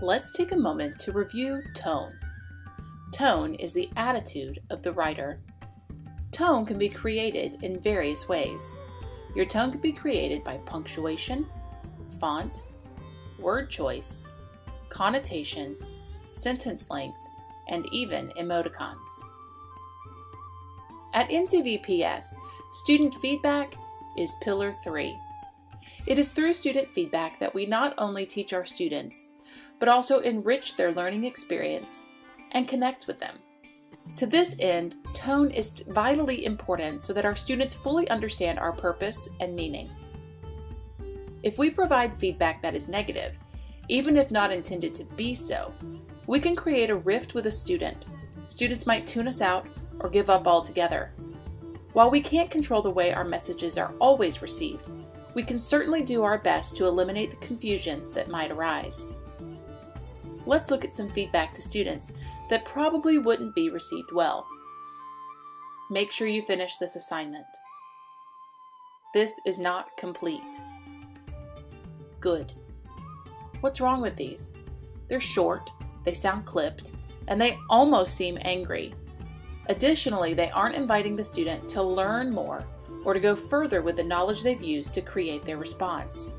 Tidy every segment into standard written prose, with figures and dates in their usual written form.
let's take a moment to review tone. Tone is the attitude of the writer. Tone can be created in various ways. Your tone can be created by punctuation, font, word choice, connotation, sentence length, and even emoticons. At NCVPS, student feedback is Pillar 3. It is through student feedback that we not only teach our students, but also enrich their learning experience and connect with them. To this end, tone is vitally important so that our students fully understand our purpose and meaning. If we provide feedback that is negative, even if not intended to be so, we can create a rift with a student. Students might tune us out or give up altogether. While we can't control the way our messages are always received, we can certainly do our best to eliminate the confusion that might arise. Let's look at some feedback to students that probably wouldn't be received well. Make sure you finish this assignment. This is not complete. Good. What's wrong with these? They're short, they sound clipped, and they almost seem angry. Additionally, they aren't inviting the student to learn more or to go further with the knowledge they've used to create their response.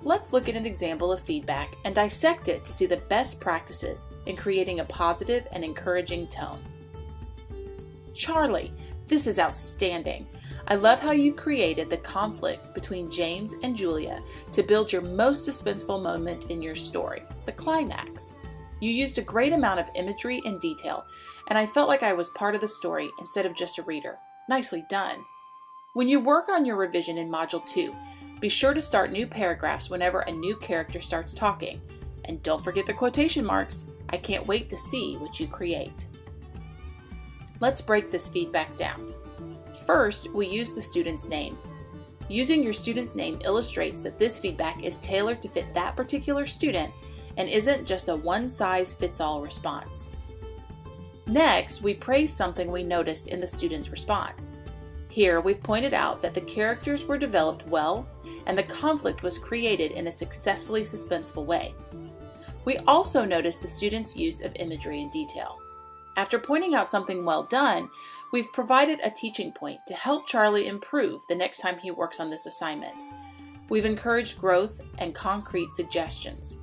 Let's look at an example of feedback and dissect it to see the best practices in creating a positive and encouraging tone. Charlie, this is outstanding. I love how you created the conflict between James and Julia to build your most suspenseful moment in your story, the climax. You used a great amount of imagery and detail, and I felt like I was part of the story instead of just a reader. Nicely done. When you work on your revision in Module 2, be sure to start new paragraphs whenever a new character starts talking. And don't forget the quotation marks. I can't wait to see what you create. Let's break this feedback down. First, we use the student's name. Using your student's name illustrates that this feedback is tailored to fit that particular student and isn't just a one-size-fits-all response. Next, we praise something we noticed in the student's response. Here, we've pointed out that the characters were developed well and the conflict was created in a successfully suspenseful way. We also noticed the student's use of imagery and detail. After pointing out something well done, we've provided a teaching point to help Charlie improve the next time he works on this assignment. We've encouraged growth and concrete suggestions.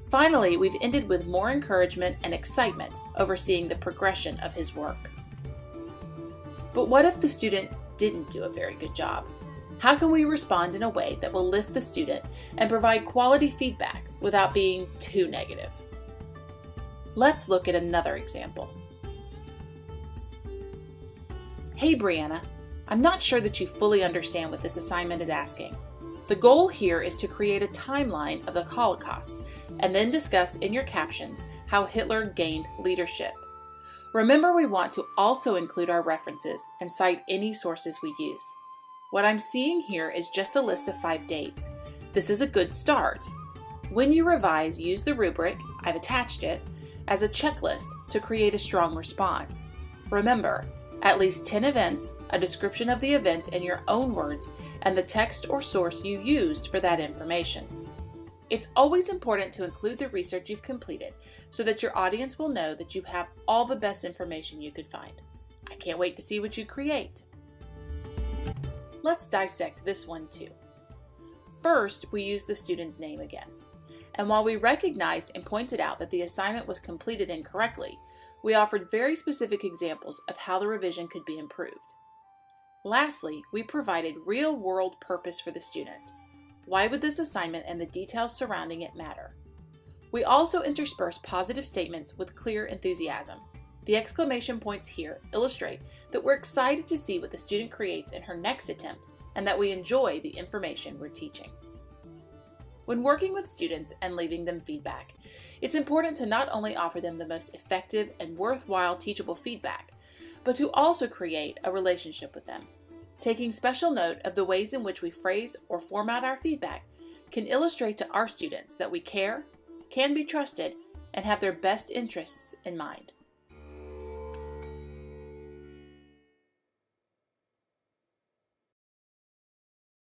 Finally, we've ended with more encouragement and excitement over seeing the progression of his work. But what if the student didn't do a very good job? How can we respond in a way that will lift the student and provide quality feedback without being too negative? Let's look at another example. Hey Brianna, I'm not sure that you fully understand what this assignment is asking. The goal here is to create a timeline of the Holocaust and then discuss in your captions how Hitler gained leadership. Remember, we want to also include our references and cite any sources we use. What I'm seeing here is just a list of 5 dates. This is a good start. When you revise, use the rubric, I've attached it, as a checklist to create a strong response. Remember, at least 10 events, a description of the event in your own words, and the text or source you used for that information. It's always important to include the research you've completed so that your audience will know that you have all the best information you could find. I can't wait to see what you create. Let's dissect this one too. First, we use the student's name again. And while we recognized and pointed out that the assignment was completed incorrectly, we offered very specific examples of how the revision could be improved. Lastly, we provided real-world purpose for the student. Why would this assignment and the details surrounding it matter? We also intersperse positive statements with clear enthusiasm. The exclamation points here illustrate that we're excited to see what the student creates in her next attempt and that we enjoy the information we're teaching. When working with students and leaving them feedback, it's important to not only offer them the most effective and worthwhile teachable feedback, but to also create a relationship with them. Taking special note of the ways in which we phrase or format our feedback can illustrate to our students that we care, can be trusted, and have their best interests in mind.